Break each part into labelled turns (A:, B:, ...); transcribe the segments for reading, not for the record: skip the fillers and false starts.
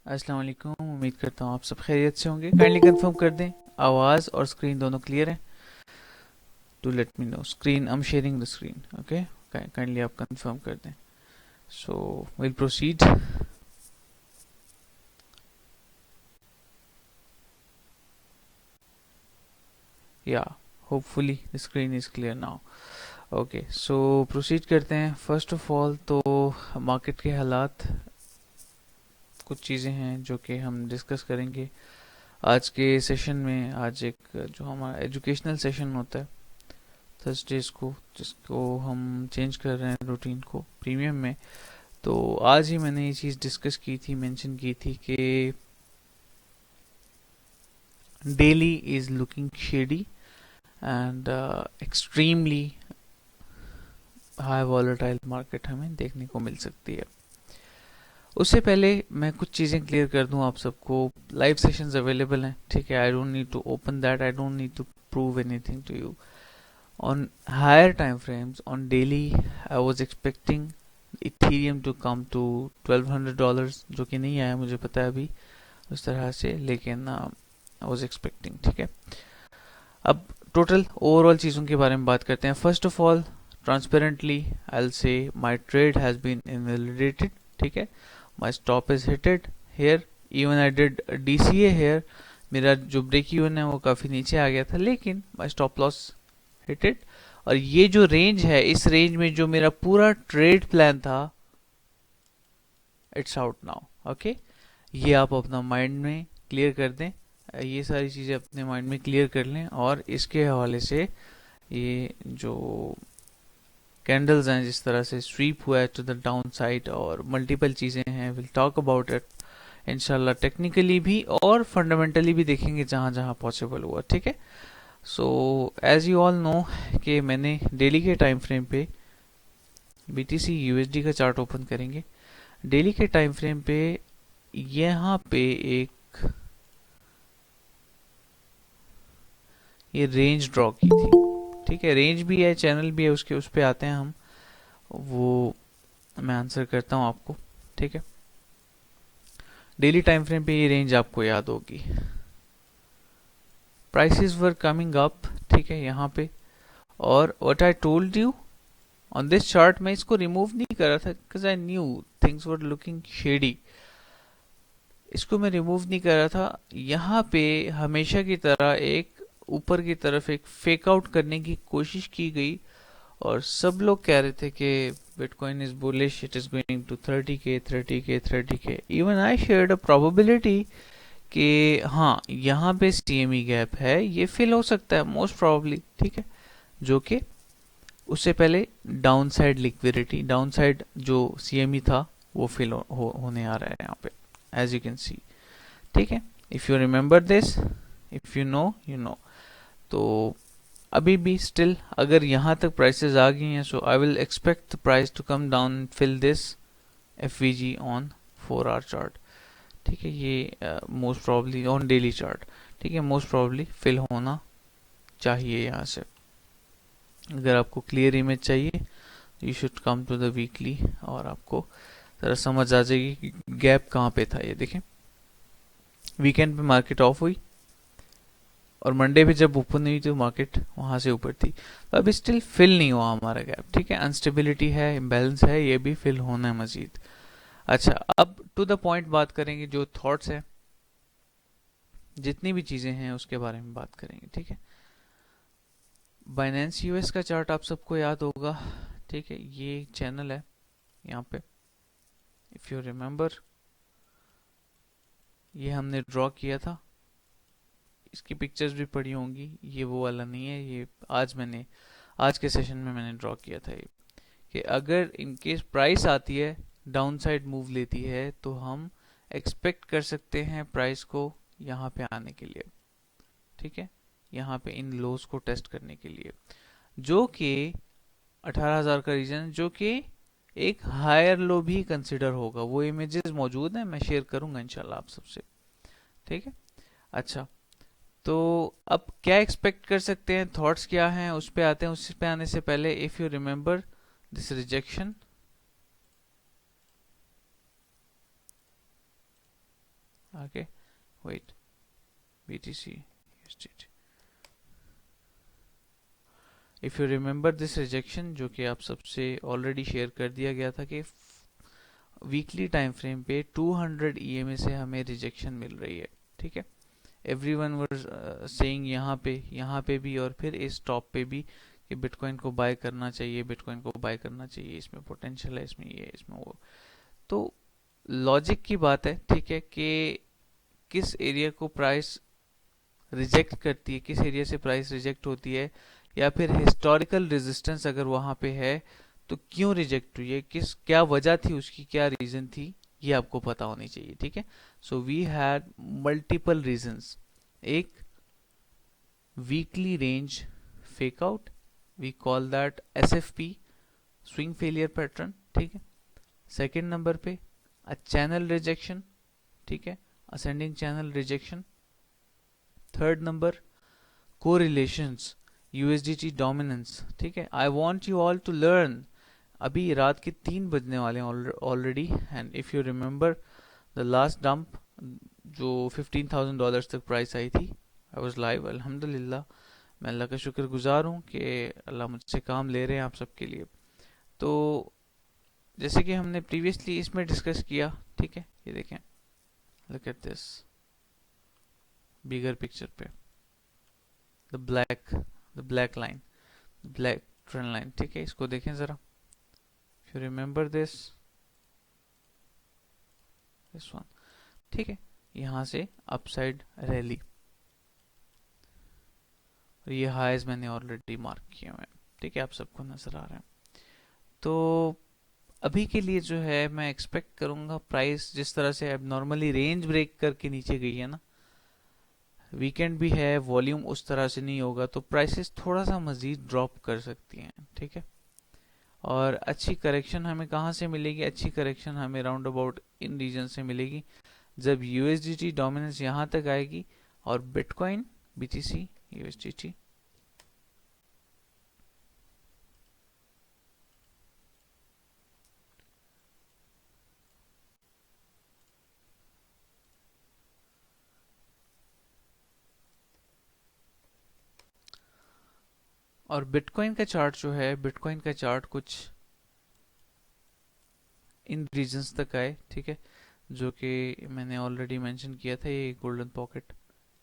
A: अस्सलाम वालेकुम। उम्मीद करता हूँ आप सब खैरियत से होंगे। काइंडली कंफर्म कर दें आवाज़ और स्क्रीन दोनों क्लियर है। To let me know screen, I am sharing the screen. Okay, kindly आप कंफर्म कर दें। So will proceed. Yeah hopefully the screen is clear now. Okay, so proceed करते हैं। फर्स्ट ऑफ ऑल तो market के हालात, कुछ चीज़ें हैं जो कि हम डिस्कस करेंगे आज के सेशन में। आज एक जो हमारा एजुकेशनल सेशन होता है थर्सडेज को, जिसको हम चेंज कर रहे हैं रूटीन को प्रीमियम में। तो आज ही मैंने ये चीज़ डिस्कस की थी, मेंशन की थी कि daily is looking shady and extremely high volatile market हमें देखने को मिल सकती है। उससे पहले मैं कुछ चीज़ें क्लियर कर दूं आप सबको। लाइव सेशंस अवेलेबल हैं, ठीक है। I don't need to open that, I don't need to prove anything to you. On higher time frames, on daily, I was expecting Ethereum to come to $1200, जो कि नहीं आया, मुझे पता है अभी उस तरह से, लेकिन आई वाज एक्सपेक्टिंग, ठीक है। अब टोटल ओवरऑल चीज़ों के बारे में बात करते हैं। First of all, transparently I will say my trade has been invalidated, ठीक है। My stop is hitted here, even I did DCA here. मेरा जो ब्रेक इवन है वो काफ़ी नीचे आ गया था, लेकिन माय स्टॉप लॉस हिटेड। और ये जो रेंज है, इस रेंज में जो मेरा पूरा ट्रेड प्लान था, इट्स आउट नाउ। ओके, ये आप अपना माइंड में क्लियर कर दें। ये सारी चीज़ें अपने माइंड में क्लियर कर लें, और इसके हवाले से ये जो कैंडल्स हैं जिस तरह से स्वीप हुआ है टू द डाउन साइड, और मल्टीपल चीज़ें हैं, विल टॉक अबाउट इट इंशाल्लाह, टेक्निकली भी और फंडामेंटली भी देखेंगे जहाँ जहाँ पॉसिबल हुआ, ठीक है। So as you all know कि मैंने डेली के टाइम फ्रेम पे बीटीसी यूएसडी का चार्ट ओपन करेंगे। डेली के टाइम फ्रेम पे यहाँ पे एक ये रेंज ड्रॉ की थी, ठीक है। रेंज भी है, चैनल भी है, उसके उस पे आते हैं हम, वो मैं आंसर करता हूँ आपको, ठीक है। डेली टाइम फ्रेम पे ये रेंज आपको याद होगी। प्राइसेस वर कमिंग अप, ठीक है, यहाँ पे। और what I told you on this chart, मैं इसको रिमूव नहीं कर रहा था because I knew things were looking shady. इसको मैं रिमूव नहीं कर रहा था। यहाँ पे हमेशा की तरह एक ऊपर की तरफ एक फेक आउट करने की कोशिश की गई, और सब लोग कह रहे थे कि bitcoin is bullish, it is going to 30K 30K 30K। Even I shared a probability कि हाँ, यहाँ पे सीएमई गैप है, ये फिल हो सकता है मोस्ट प्रोबेबली, ठीक है। जो कि उससे पहले down side liquidity, down side जो सीएमई था वो फिल होने आ रहा है यहाँ पे, एज यू कैन सी, ठीक है। If you remember this, if you know you know. तो अभी भी स्टिल अगर यहाँ तक प्राइसेस आ गई हैं, so I will expect the price to come down, fill this FVG on 4 hour chart, ठीक है। ये most probably on daily chart, ठीक है, मोस्ट प्रॉब्ली फिल होना चाहिए यहाँ से। अगर आपको क्लियर इमेज चाहिए, you should come to the weekly, और आपको जरा समझ आ जाएगी कि गैप कहाँ पे था। ये देखें, वीकेंड पे मार्केट ऑफ हुई, और मंडे पे जब ओपन हुई तो मार्केट वहां से ऊपर थी। तो अभी स्टिल फिल नहीं हुआ हमारा गैप, ठीक है। अनस्टेबिलिटी है, इम्बैलेंस है, ये भी फिल होना है मजीद। अच्छा, अब टू द पॉइंट बात करेंगे, जो थॉट्स है, जितनी भी चीजें हैं उसके बारे में बात करेंगे, ठीक है। बाइनेंस यूएस का चार्ट आप सबको याद होगा, ठीक है। ये चैनल है यहाँ पे, इफ यू रिमेम्बर, ये हमने ड्रॉ किया था। इसकी पिक्चर्स भी पड़ी होंगी, ये वो वाला नहीं है, ये आज के सेशन में मैंने ड्रॉ किया था ये, कि अगर इनकेस प्राइस आती है, डाउन साइड मूव लेती है, तो हम एक्सपेक्ट कर सकते हैं प्राइस को यहाँ पे आने के लिए, ठीक है। यहाँ पे इन लोस को टेस्ट करने के लिए, जो कि 18,000 का रीजन, जो कि एक हायर लो भी कंसिडर होगा। वो इमेजेस मौजूद हैं, मैं शेयर करूंगा इंशाल्लाह आप सबसे, ठीक है। अच्छा, तो अब क्या एक्सपेक्ट कर सकते हैं, थॉट्स क्या हैं, उस पे आते हैं। उस पे आने से पहले, if you remember this rejection, okay wait, BTC USDT। If you remember this rejection, जो कि आप सबसे ऑलरेडी शेयर कर दिया गया था कि वीकली टाइम फ्रेम पे 200 EMA से हमें रिजेक्शन मिल रही है, ठीक है। एवरीवन वाज सेइंग यहाँ पे भी और फिर इस टॉप पे भी कि बिटकॉइन को बाय करना चाहिए, बिटकॉइन को बाय करना चाहिए, इसमें पोटेंशियल है, इसमें ये, इसमें वो। तो लॉजिक की बात है, ठीक है, कि किस एरिया को प्राइस रिजेक्ट करती है, किस एरिया से प्राइस रिजेक्ट होती है, या फिर हिस्टोरिकल रेजिस्टेंस अगर वहां पे है तो क्यों रिजेक्ट हुई है, किस क्या वजह थी उसकी, क्या रीजन थी, ये आपको पता होनी चाहिए, ठीक है। So we had multiple reasons. एक, weekly range fake out, we call that SFP, swing failure pattern, ठीक है। सेकेंड नंबर पे अ चैनल रिजेक्शन, ठीक है, ascending channel rejection. Third number, correlations, USDT dominance, ठीक है। I want you all to learn. अभी रात के 3 बजने वाले हैं already, and if you remember the last dump जो $15,000 तक प्राइस आई थी, आई वाज लाइव। अल्हम्दुलिल्लाह, मैं अल्लाह का शुक्रगुजार हूँ कि अल्लाह मुझसे काम ले रहे हैं आप सबके लिए। तो जैसे कि हमने प्रीवियसली इसमें डिस्कस किया, ठीक है, ये देखें, look at this bigger picture पे, the black line, black trend line, ठीक है, इसको देखें जरा। If you remember this one, ठीक है, यहाँ से अपसाइड रैली, और ये हाईज मैंने ऑलरेडी मार्क किए हुए हैं, ठीक है, आप सबको नजर आ रहे हैं। तो अभी के लिए जो है मैं एक्सपेक्ट करूंगा प्राइस जिस तरह से अब नॉर्मली रेंज ब्रेक करके नीचे गई है ना, वीकेंड भी है, वॉल्यूम उस तरह से नहीं होगा, तो प्राइसेस थोड़ा सा मजीद ड्रॉप कर सकती हैं, ठीक है। और अच्छी करेक्शन हमें कहाँ से मिलेगी? अच्छी करेक्शन हमें राउंड अबाउट इन रीजन से मिलेगी, जब USDT डोमिनेंस यहाँ तक आएगी और बिटकॉइन, BTC USDT और बिटकॉइन का चार्ट जो है, बिटकॉइन का चार्ट कुछ इन रीजन्स तक आए, ठीक है, जो कि मैंने ऑलरेडी मेंशन किया था, ये गोल्डन पॉकेट,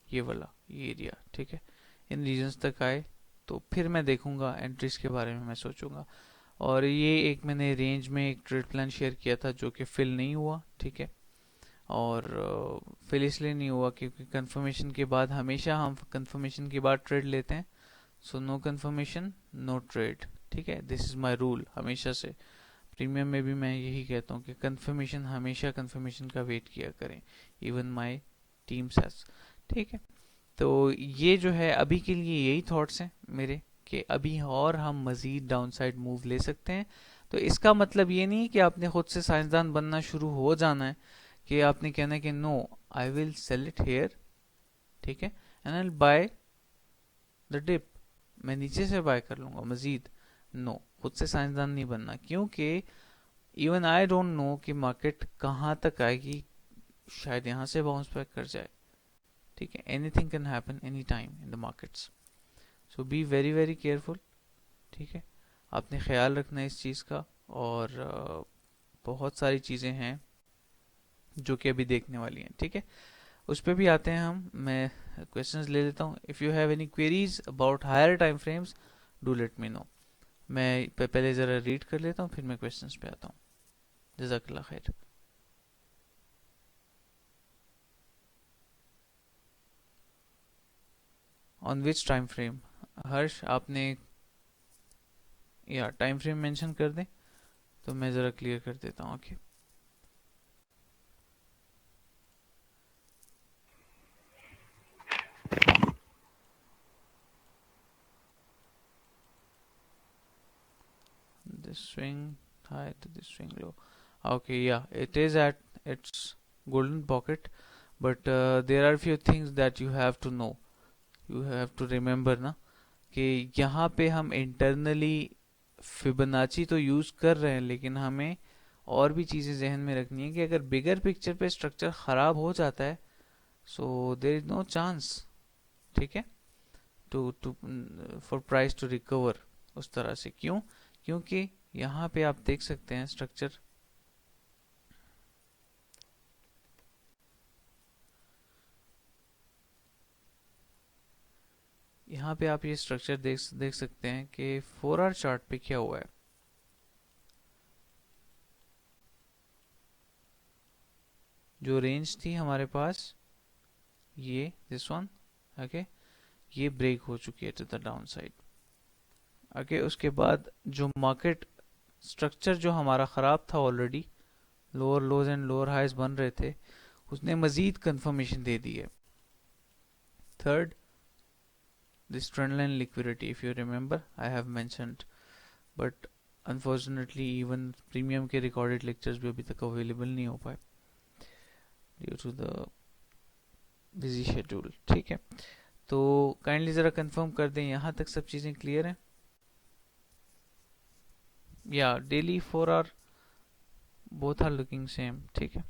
A: ये वाला, ये एरिया, ठीक है, इन रीजन्स तक आए तो फिर मैं देखूंगा, एंट्रीज के बारे में मैं सोचूंगा। और ये एक मैंने रेंज में एक ट्रेड प्लान शेयर किया था जो कि फिल नहीं हुआ, ठीक है। और फिल इसलिए नहीं हुआ क्योंकि कंफर्मेशन के बाद, हमेशा हम कंफर्मेशन के बाद ट्रेड लेते हैं, so no confirmation no trade, ठीक है, दिस इज माय रूल हमेशा से। प्रीमियम में भी मैं यही कहता हूँ कि कंफर्मेशन, हमेशा कंफर्मेशन का वेट किया करें, इवन माय टीम सेस, ठीक है। तो ये जो है अभी के लिए यही थॉट्स हैं मेरे, कि अभी और हम मजीद डाउनसाइड मूव ले सकते हैं। तो इसका मतलब ये नहीं कि आपने खुद से साइंसदान बनना शुरू हो जाना है, कि आपने कहना है कि no I will sell it here, ठीक है, and I will buy the dip, मैं नीचे से बाय कर लूंगा मजीद। नो, खुद से साइंसदान नहीं बनना, क्योंकि इवन आई डोंट नो कि मार्केट कहाँ तक आएगी, शायद यहाँ से बाउंस बैक कर जाए, ठीक है, anything can happen any time in the markets, so be very very careful, ठीक है। आपने ख्याल रखना है इस चीज़ का। और बहुत सारी चीज़ें हैं जो कि अभी देखने वाली हैं, ठीक है, उस पर भी आते हैं हम। मैं क्वेश्चंस ले लेता हूँ। If you have any queries about higher time frames, do let me know. मैं पहले ज़रा रीड कर लेता हूँ, फिर मैं क्वेश्चंस पे आता हूँ। जज़ाकल्लाह खैर। On which time frame? Harsh, आपने या टाइम फ्रेम मेंशन कर दें तो मैं ज़रा क्लियर कर देता हूँ। Okay, this swing high to this swing low. Okay, yeah, it is at its golden pocket, but there are few things that you have to know, you have to remember ना, कि यहाँ पे हम internally Fibonacci तो use कर रहे हैं, लेकिन हमें और भी चीज़ें जहन में रखनी है कि अगर बिगर पिक्चर पे स्ट्रक्चर ख़राब हो जाता है so there is no chance, ठीक है, to for price to recover उस तरह से। क्यों? क्योंकि यहाँ पे आप देख सकते हैं स्ट्रक्चर, यहाँ पे आप ये स्ट्रक्चर देख सकते हैं कि 4 आवर चार्ट पे क्या हुआ है। जो रेंज थी हमारे पास ये दिस वन, ओके, ये ब्रेक हो चुकी है to the down side. Okay, उसके बाद जो मार्केट स्ट्रक्चर जो हमारा ख़राब था already, lower lows and lower highs बन रहे थे, उसने मज़ीद कंफर्मेशन दे दी है। Third, this trend line liquidity, if you remember I have mentioned, but unfortunately even premium के रिकॉर्डेड लेक्चर्स भी अभी तक अवेलेबल नहीं हो पाए due to the busy schedule, ठीक है। तो काइंडली ज़रा कंफर्म कर दें, यहाँ तक सब चीज़ें क्लियर हैं? या daily 4 hour both are looking same, ठीक है।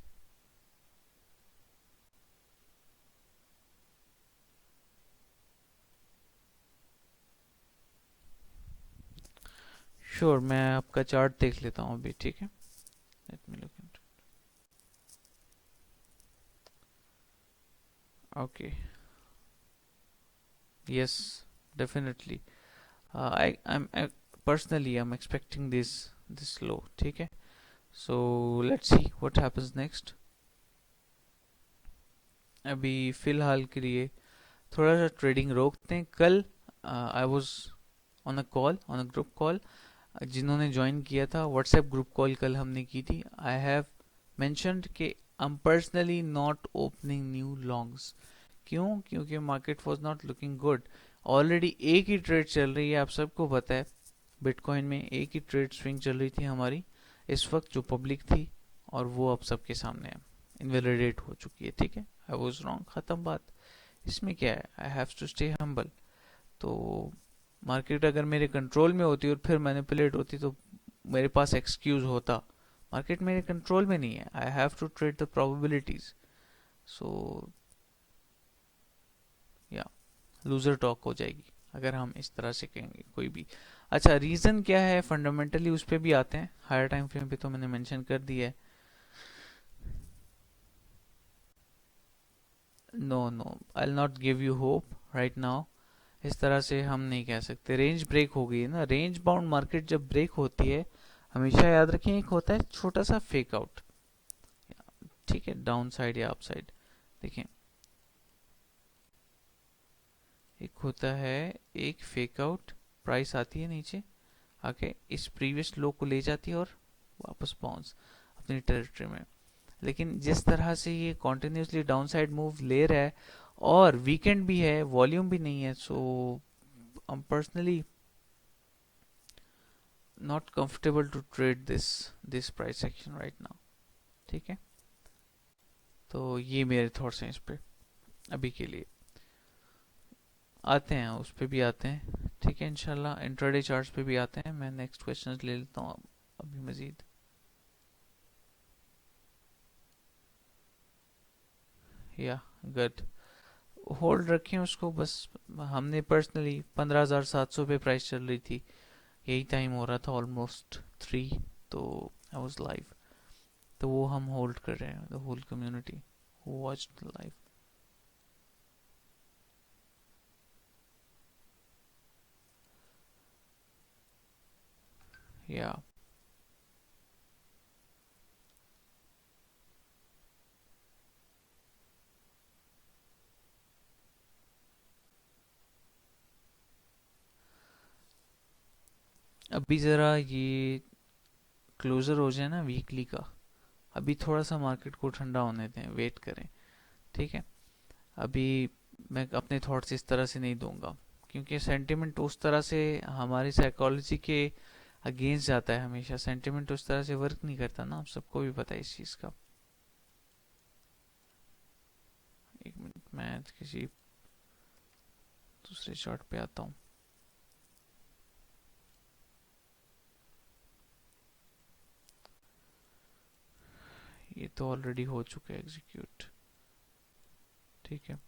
A: श्योर, मैं आपका चार्ट देख लेता हूँ अभी, ठीक है। Let me look into, okay, yes, definitely, I am personally I am expecting this low, ठीक है। So let's see what happens next. अभी फिलहाल के लिए थोड़ा सा ट्रेडिंग रोकते हैं। कल I was on a call, on a group call, जिन्होंने ज्वाइन किया था व्हाट्सएप ग्रुप कॉल कल हमने की थी। आई हैव मेंशन्ड कि आई am personally not opening new longs. क्यों? क्योंकि market was not looking good. Already एक ही ट्रेड चल रही है, आप सबको पता है, बिटकॉइन में एक ही ट्रेड स्विंग चल रही थी हमारी इस वक्त, जो पब्लिक थी, और वो अब सबके सामने है, इनवैलिडेट हो चुकी है, ठीक है। आई वाज रॉन्ग, खत्म बात। इसमें क्या है, I have to stay humble. तो मार्केट अगर मेरे कंट्रोल में होती और फिर मैनिपुलेट होती तो मेरे पास एक्सक्यूज होता। मार्केट मेरे कंट्रोल में नहीं है, I have to trade the probabilities. So yeah loser talk हो जाएगी अगर हम इस तरह से कहेंगे कोई भी। अच्छा, रीजन क्या है फंडामेंटली, उस पर भी आते हैं। हायर टाइम फ्रेम पे तो मैंने मेंशन कर दिया है। No no, I will not give you hope right now. इस तरह से हम नहीं कह सकते। रेंज ब्रेक हो गई है ना, रेंज बाउंड मार्केट जब ब्रेक होती है, हमेशा याद रखें, एक होता है छोटा सा फेक आउट, ठीक है, डाउन साइड या अप साइड। देखें, एक होता है एक फेक आउट, प्राइस आती है नीचे आके इस प्रीवियस लो को ले जाती है और वापस बाउंस अपनी टेरिटरी में। लेकिन जिस तरह से ये कॉन्टिन्यूसली डाउन साइड मूव ले रहा है और वीकेंड भी है, वॉल्यूम भी नहीं है, so personally not comfortable to trade this price action right now, ठीक है। तो ये मेरे थॉट्स हैं इस पे अभी के लिए। आते हैं उस पे भी आते हैं, ठीक है, इंशाल्लाह इंट्राडे चार्ट्स पे भी आते हैं। मैं नेक्स्ट क्वेश्चन ले लेता हूँ अभी मजीद। या गुड, होल्ड रखें उसको बस। हमने पर्सनली 15,700 पे प्राइस चल रही थी, यही टाइम हो रहा था ऑलमोस्ट 3, तो आई वाज लाइव, तो वो हम होल्ड कर रहे हैं, the whole community who watched live. या अभी ज़रा ये क्लोज़र हो जाए ना वीकली का, अभी थोड़ा सा मार्केट को ठंडा होने दें, वेट करें, ठीक है। अभी मैं अपने थॉट्स इस तरह से नहीं दूंगा, क्योंकि सेंटिमेंट उस तरह से हमारी साइकोलॉजी के अगेंस्ट जाता है हमेशा। सेंटिमेंट उस तरह से वर्क नहीं करता ना, आप सबको भी पता है इस चीज़ का। एक मिनट, मैं किसी दूसरे चार्ट पे आता हूँ। ये तो ऑलरेडी हो चुका है एग्जीक्यूट, ठीक है।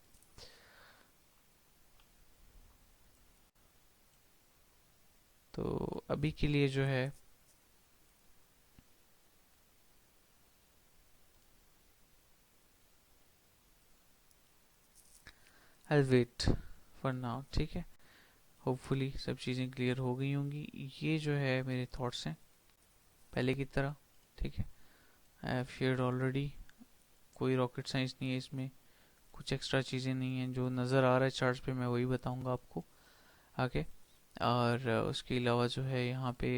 A: तो अभी के लिए जो है आई वेट फॉर नाउ, ठीक है। होपफुली सब चीज़ें क्लियर हो गई होंगी। ये जो है मेरे थॉट्स हैं पहले की तरह, ठीक है। आई हैव शेयर्ड ऑलरेडी, कोई रॉकेट साइंस नहीं है इसमें, कुछ एक्स्ट्रा चीज़ें नहीं हैं। जो नज़र आ रहा है चार्ट्स पे मैं वही बताऊंगा आपको आगे। और उसके अलावा जो है यहाँ पे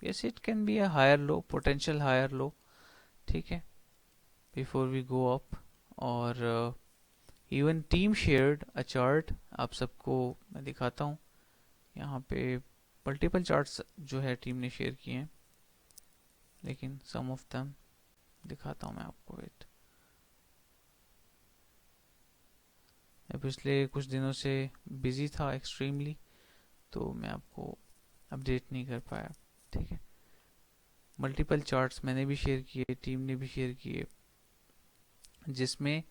A: yes it can be a higher low, potential higher low, ठीक है, बिफोर वी गो अप। और even team shared a chart, आप सबको मैं दिखाता हूँ यहाँ पे। मल्टीपल चार्ट्स जो है टीम ने शेयर किए हैं, लेकिन सम ऑफ देम दिखाता हूँ मैं आपको। वेट, मैं पिछले कुछ दिनों से बिजी था एक्सट्रीमली, तो मैं आपको अपडेट नहीं कर पाया, ठीक है। मल्टीपल चार्ट्स मैंने भी शेयर किए, टीम ने भी शेयर किए, जिसमें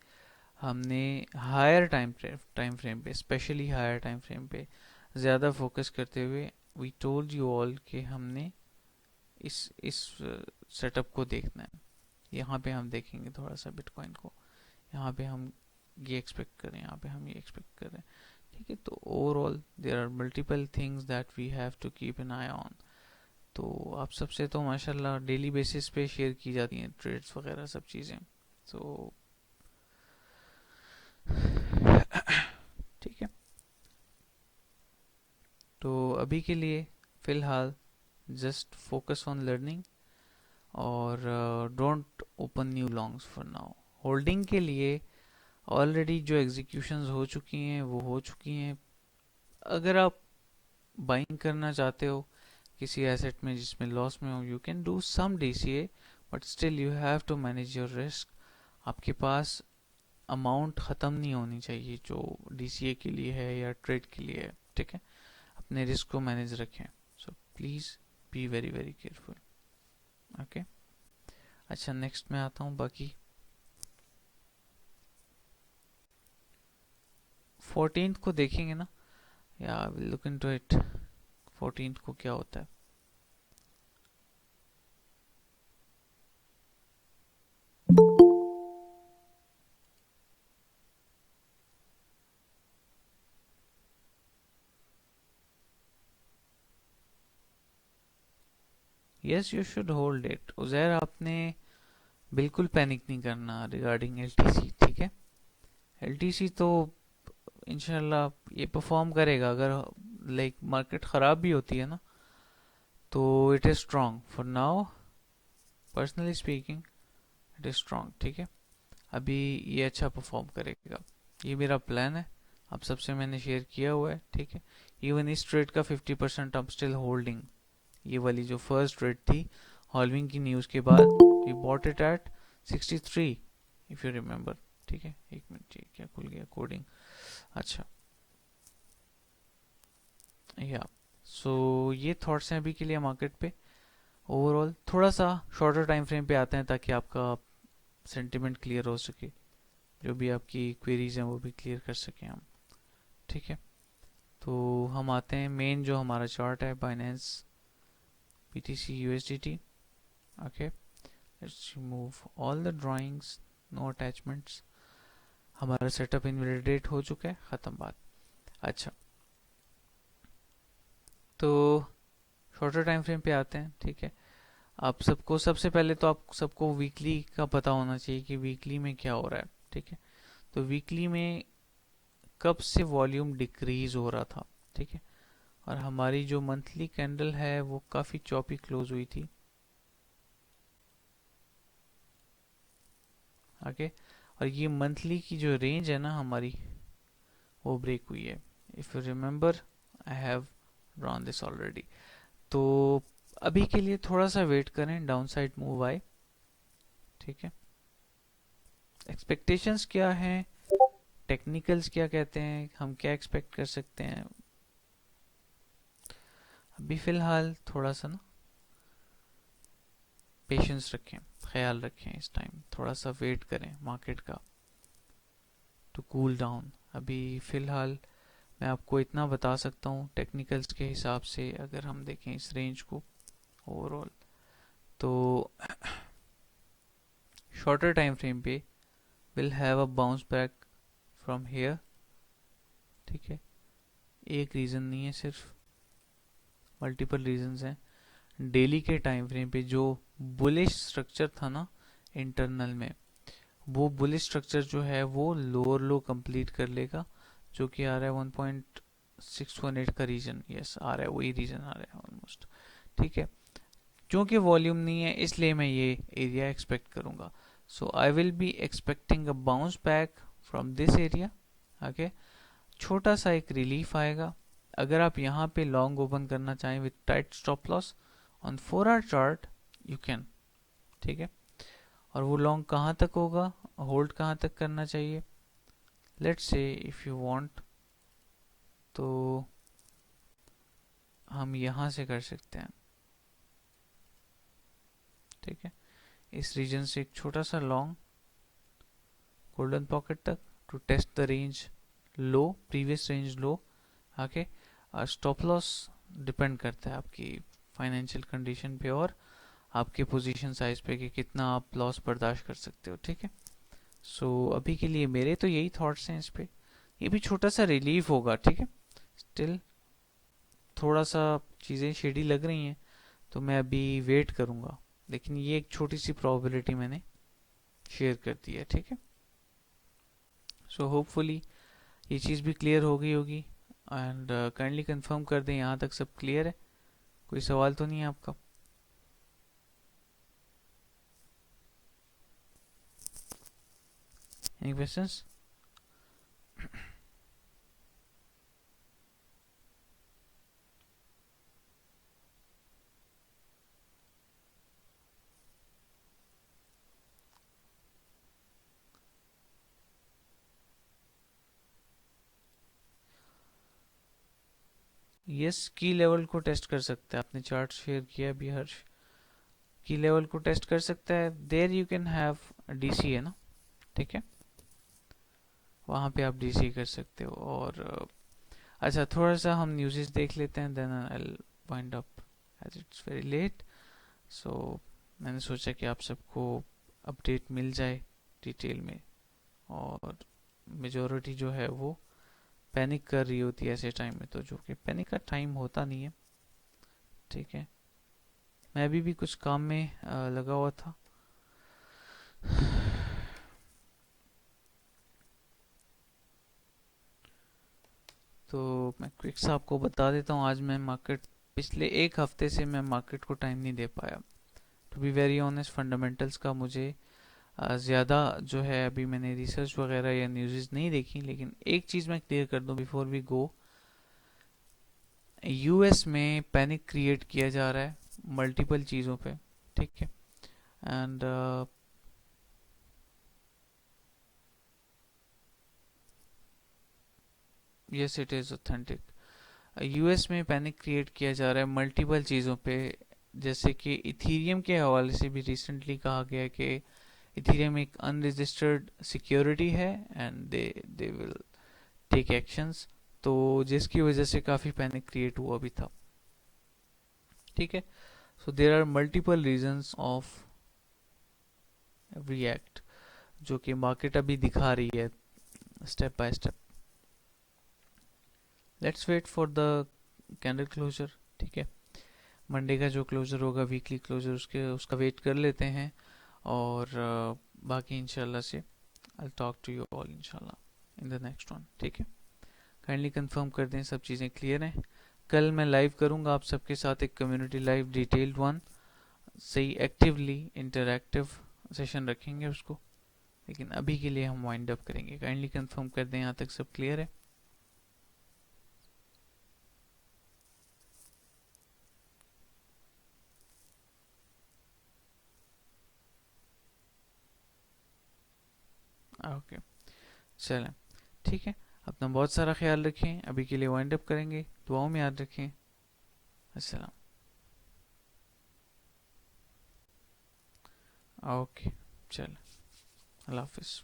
A: हमने हायर टाइम फ्रेम पे, स्पेशली हायर टाइम फ्रेम पे ज़्यादा फोकस करते हुए वी टोल्ड यू ऑल कि हमने इस सेटअप को देखना है। यहाँ पे हम देखेंगे थोड़ा सा बिटकॉइन को, यहाँ पे हम ये एक्सपेक्ट करें, यहाँ पे हम ये एक्सपेक्ट करें, ठीक है। तो overall there are multiple things that we have to keep an eye on. तो आप सबसे तो माशाल्लाह डेली बेसिस पे शेयर की जाती हैं ट्रेड्स वगैरह सब चीज़ें, तो ठीक है। तो अभी के लिए फ़िलहाल जस्ट फोकस ऑन लर्निंग, और don't open new longs for now. Holding के लिए ऑलरेडी जो एग्जीक्यूशंस हो चुकी हैं वो हो चुकी हैं। अगर आप बाइंग करना चाहते हो किसी एसेट में जिसमें लॉस में हो, you can do some DCA, but still you have to manage your risk. आपके पास अमाउंट ख़त्म नहीं होनी चाहिए जो डीसीए के लिए है या ट्रेड के लिए है, ठीक है। अपने रिस्क को मैनेज रखें, so please be very very careful, okay. अच्छा, नेक्स्ट में आता हूँ। बाकी 14th को देखेंगे ना, या will look into it. 14th को क्या होता है। Yes you should hold it Uzair, आपने बिल्कुल पैनिक नहीं करना रिगार्डिंग एलटीसी, ठीक है। एलटीसी तो इंशाल्लाह ये परफॉर्म करेगा। अगर लाइक मार्केट ख़राब भी होती है ना, तो it is strong for now, personally speaking it is strong, ठीक है। अभी ये अच्छा परफॉर्म करेगा, ये मेरा प्लान है, आप सबसे मैंने शेयर किया हुआ है, ठीक है। इवन इस ट्रेड का 50% अब स्टिल होल्डिंग। ये वाली जो फर्स्ट ट्रेड थी हॉल्विंग की न्यूज़ के बाद, we bought it at 63, if you remember, ठीक है। एक मिनट, ये क्या खुल गया कोडिंग, अच्छा या सो ये थॉट्स हैं अभी के लिए मार्केट पे। ओवरऑल थोड़ा सा शॉर्टर टाइम फ्रेम पे आते हैं ताकि आपका सेंटिमेंट क्लियर हो सके, जो भी आपकी क्वेरीज हैं वो भी क्लियर कर सकें हम, ठीक है। तो हम आते हैं मेन जो हमारा चार्ट है, Binance BTC USDT, okay. Let's remove all the drawings, no attachments. हमारा सेटअप इनवैलिडेट हो चुका है, ख़त्म बात। अच्छा, तो शॉर्टर टाइम फ्रेम पे आते हैं, ठीक है। आप सबको सबसे पहले तो आप सबको वीकली का पता होना चाहिए कि वीकली में क्या हो रहा है, ठीक है। तो वीकली में कब से वॉल्यूम डिक्रीज हो रहा था, ठीक है। और हमारी जो मंथली कैंडल है वो काफ़ी चॉपी क्लोज हुई थी, ओके। और ये मंथली की जो रेंज है ना हमारी, वो ब्रेक हुई है। If you remember, I have drawn this already. तो अभी के लिए थोड़ा सा वेट करें, डाउन साइड मूव आए, ठीक है। एक्सपेक्टेशंस क्या हैं, टेक्निकल्स क्या कहते हैं, हम क्या एक्सपेक्ट कर सकते हैं। अभी फ़िलहाल थोड़ा सा ना पेशेंस रखें, ख्याल रखें, इस टाइम थोड़ा सा वेट करें मार्केट का, टू कूल डाउन। अभी फ़िलहाल मैं आपको इतना बता सकता हूँ टेक्निकल्स के हिसाब से, अगर हम देखें इस रेंज को ओवरऑल, तो शॉर्टर टाइम फ्रेम पे will have a bounce back from here. ठीक है, एक रीज़न नहीं है, सिर्फ मल्टीपल रीजंस हैं। डेली के टाइम फ्रेम पे जो बुलिश स्ट्रक्चर था ना इंटरनल में, वो बुलिश स्ट्रक्चर जो है वो लोअर लो कंप्लीट कर लेगा, जो कि आ रहा है 1.618 का रीजन। यस, आ रहा है, वही रीजन आ रहा है ऑलमोस्ट। ठीक है, क्योंकि वॉल्यूम नहीं है इसलिए मैं ये एरिया एक्सपेक्ट करूंगा। So I will be expecting a bounce back from this area. Okay, छोटा सा एक रिलीफ आएगा। अगर आप यहाँ पे लॉन्ग ओपन करना चाहें with tight stop loss on 4 hour chart, you can. ठीक है, और वो लॉन्ग कहाँ तक होगा, होल्ड कहाँ तक करना चाहिए, let's say if you want तो हम यहाँ से कर सकते हैं। ठीक है, इस रीजन से एक छोटा सा लॉन्ग गोल्डन पॉकेट तक to test the range low, previous range low. Okay, stop loss depend करता है आपकी फाइनेंशियल कंडीशन पे और आपके पोजीशन साइज पे कि कितना आप लॉस बर्दाश्त कर सकते हो। ठीक है, सो अभी के लिए मेरे तो यही थॉट्स हैं इस पे। ये भी छोटा सा रिलीफ होगा। ठीक है, स्टिल थोड़ा सा चीज़ें शेडी लग रही हैं, तो मैं अभी वेट करूँगा, लेकिन ये एक छोटी सी प्रोबेबिलिटी मैंने शेयर कर दी है। ठीक है, सो होपफुली ये चीज़ भी क्लियर हो गई होगी। एंड काइंडली कंफर्म कर दें यहाँ तक सब क्लियर है, कोई सवाल तो नहीं है आपका? Any questions? यस, की लेवल को टेस्ट कर सकता है, आपने चार्ट शेयर किया अभी हर्ष, की लेवल को टेस्ट कर सकता है। There you can have DC है ना। ठीक है, वहाँ पे आप डीसी कर सकते हो। और अच्छा, थोड़ा सा हम न्यूज़ देख लेते हैं, then I will wind up as it's very late. So मैंने सोचा कि आप सबको अपडेट मिल जाए डिटेल में, और मेजोरिटी जो है वो पैनिक कर रही होती है ऐसे टाइम में, तो जो कि पैनिक का टाइम होता नहीं है। ठीक है, मैं अभी भी कुछ काम में लगा हुआ था। तो मैं क्विक सा आपको बता देता हूँ, आज मैं मार्केट, पिछले एक हफ्ते से मैं मार्केट को टाइम नहीं दे पाया। To be very honest, fundamentals का मुझे ज़्यादा जो है, अभी मैंने रिसर्च वगैरह या न्यूज़ नहीं देखी, लेकिन एक चीज़ मैं क्लियर कर दूँ बिफोर वी गो, यूएस में पैनिक क्रिएट किया जा रहा है मल्टीपल चीज़ों पे। ठीक है, and yes it is authentic. US में पैनिक क्रिएट किया जा रहा है मल्टीपल चीज़ों पे, जैसे कि इथीरियम के हवाले से भी रिसेंटली कहा गया है कि इथीरियम एक अनरजिस्टर्ड सिक्योरिटी है and they will take actions, तो जिसकी वजह से काफ़ी पैनिक क्रिएट हुआ भी था। ठीक है, so there are multiple reasons of react, जो कि मार्केट अभी दिखा रही है step by step. Let's wait for the candle closure. ठीक है, मंडे का जो क्लोजर होगा, वीकली क्लोजर, उसका वेट कर लेते हैं, और बाकी इंशाल्लाह से I talk to you all इंशाल्लाह इन द नेक्स्ट वन। ठीक है, काइंडली कंफर्म कर दें सब चीज़ें क्लियर हैं। कल मैं लाइव करूंगा आप सबके साथ एक कम्युनिटी लाइव, डिटेल्ड वन, सही एक्टिवली इंटरैक्टिव सेशन रखेंगे उसको, लेकिन अभी के लिए हम वाइंड अप करेंगे। काइंडली कंफर्म कर दें यहाँ तक सब क्लियर है। ओके, चलें, ठीक है, अपना बहुत सारा ख्याल रखें, अभी के लिए वाइंड अप करेंगे, दुआओं में याद रखें। अस्सलाम। ओके, चलें, अल्लाह हाफिज़।